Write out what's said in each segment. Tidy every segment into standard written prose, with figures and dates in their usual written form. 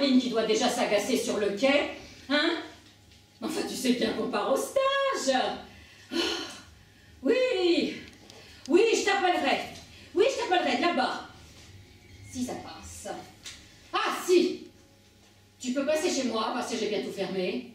Caroline qui doit déjà s'agacer sur le quai. Hein? Enfin, tu sais bien qu'on part au stage. Ah, oui. Oui, je t'appellerai. Oui, je t'appellerai de là-bas. Si ça passe. Ah, si. Tu peux passer chez moi parce que j'ai bientôt fermé.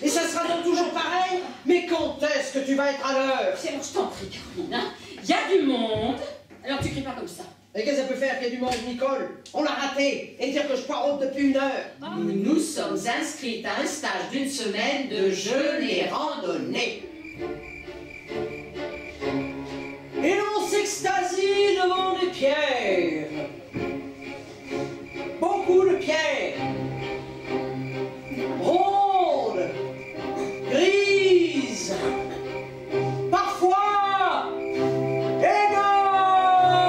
Et ça sera donc toujours pareil? Mais quand est-ce que tu vas être à l'heure? Alors, je t'en prie, Caroline. Hein? Il y a du monde. Alors, tu cries pas comme ça. Et qu'est-ce que ça peut faire qu'il y ait du monde, Nicole? On l'a raté. Et dire que je poireaute depuis 1 heure. Nous nous sommes inscrites à un stage d'1 semaine de jeûne et randonnée. Et l'on s'extasie devant des pierres. Beaucoup de pierres. Rondes. Grises. Parfois énormes.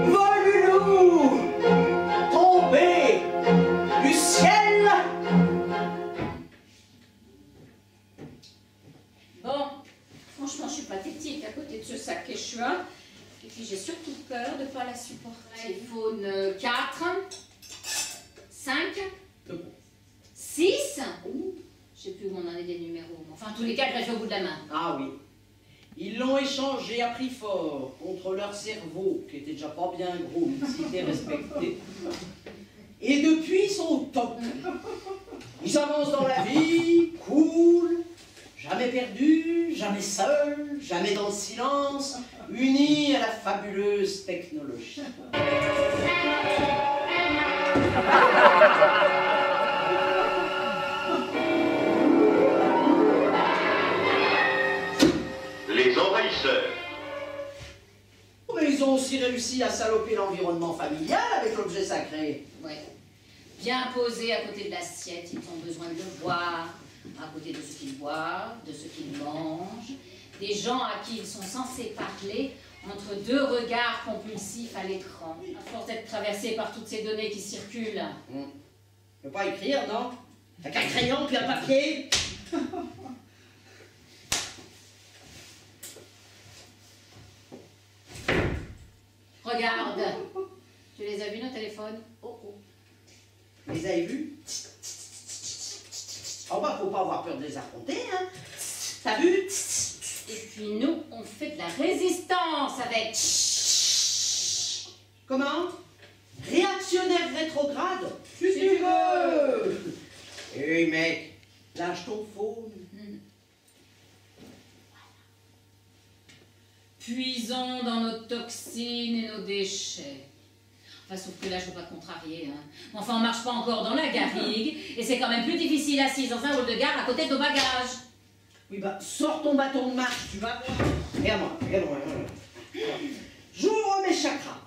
Volulus. Tombées du ciel. Bon, franchement, je suis pathétique à côté de ce sac Quechua. Et puis, j'ai surtout peur de ne pas la supporter. iPhone 4, 5, 6. Je sais plus où on en est des numéros. Enfin, en tous les cas, greffés au bout de la main. Ah oui. Ils l'ont échangé à prix fort contre leur cerveau, qui était déjà pas bien gros, même s'il était respecté. Et depuis, ils sont au top. Ils avancent dans la vie, cool, jamais perdus, jamais seuls, jamais dans le silence, unis à la fabuleuse technologie. Les envahisseurs. Mais ils ont aussi réussi à saloper l'environnement familial avec l'objet sacré. Ouais. Bien posé à côté de l'assiette, ils ont besoin de le voir. À côté de ce qu'ils boivent, de ce qu'ils mangent. Des gens à qui ils sont censés parler entre 2 regards compulsifs à l'écran. À force d'être traversés par toutes ces données qui circulent. Tu peux pas écrire, non? T'as qu'un crayon puis un papier. Regarde. Tu les as vus, nos téléphones? Oh, oh. Vous les avez vus? Oh bah, faut pas avoir peur de les affronter, hein. T'as vu? Et puis nous, on fait de la résistance avec... Comment? Réactionnaire rétrograde? Si tu veux. Hé mec, lâche ton phone. Puisons dans nos toxines et nos déchets. Enfin, sauf que là, je ne veux pas te contrarier. Hein. Enfin, on ne marche pas encore dans la garrigue, et c'est quand même plus difficile assise dans un hall de gare à côté de nos bagages. Oui, bah, sors ton bâton de marche, tu vas voir. Regarde-moi, regarde-moi. J'ouvre mes chakras.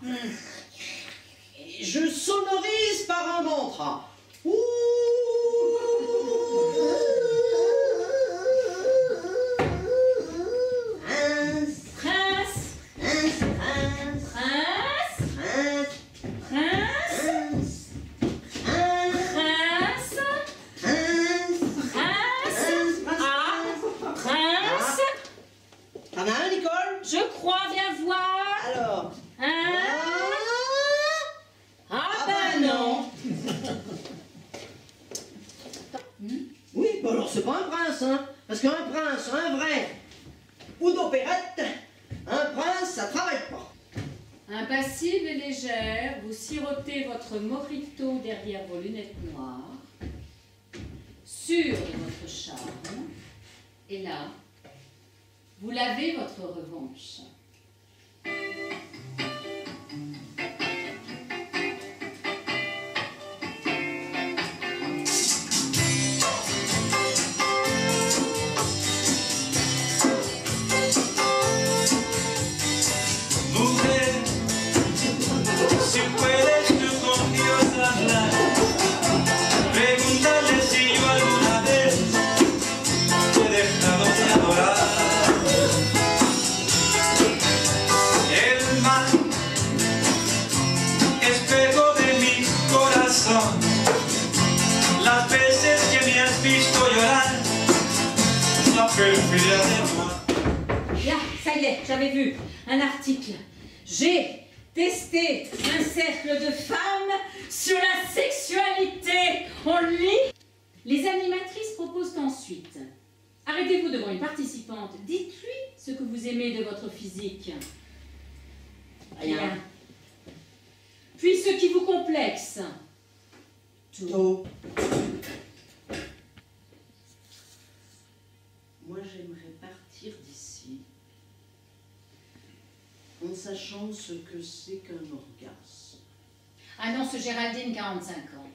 Et je sonorise par un mantra. Ouh. T'en as un, Nicole? Je crois bien voir. Alors? Ah ben non. Oui, bah alors c'est pas un prince, hein. Parce qu'un prince, un vrai, ou d'opérette, un prince, ça travaille pas. Impassible et légère, vous sirotez votre mojito derrière vos lunettes noires, sûr de votre charme, et là, vous lavez votre revanche. Là, ça y est, j'avais vu un article. J'ai tester un cercle de femmes sur la sexualité. On lit. Les animatrices proposent ensuite. Arrêtez-vous devant une participante. Dites-lui ce que vous aimez de votre physique. Rien. Puis ce qui vous complexe. Tout. Moi, j'aimerais partir d'ici en sachant ce que c'est qu'un orgasme. Annonce Géraldine, 45 ans.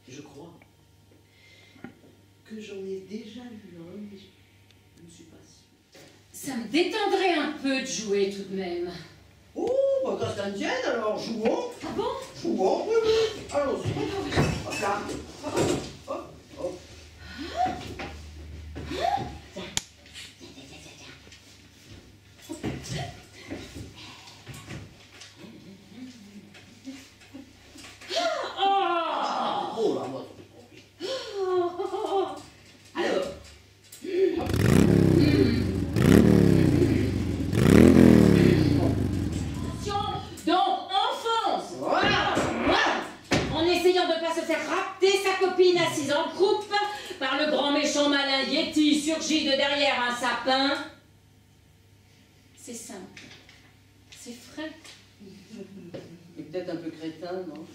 Je crois que j'en ai déjà eu un, mais je ne suis pas sûre. Ça me détendrait un peu de jouer tout de même. Oh, bah qu'à ça ne tienne, alors jouons. Ah bon? Jouons, oui, oui. Allons-y. Hop là. Hop, hop. Oh là, moi. Alors, Donc, enfonce. Voilà. En essayant de ne pas se faire rapter sa copine assise en croupe par le grand méchant malin Yeti surgi de derrière un sapin. C'est simple. C'est frais. Et peut-être un peu crétin, non?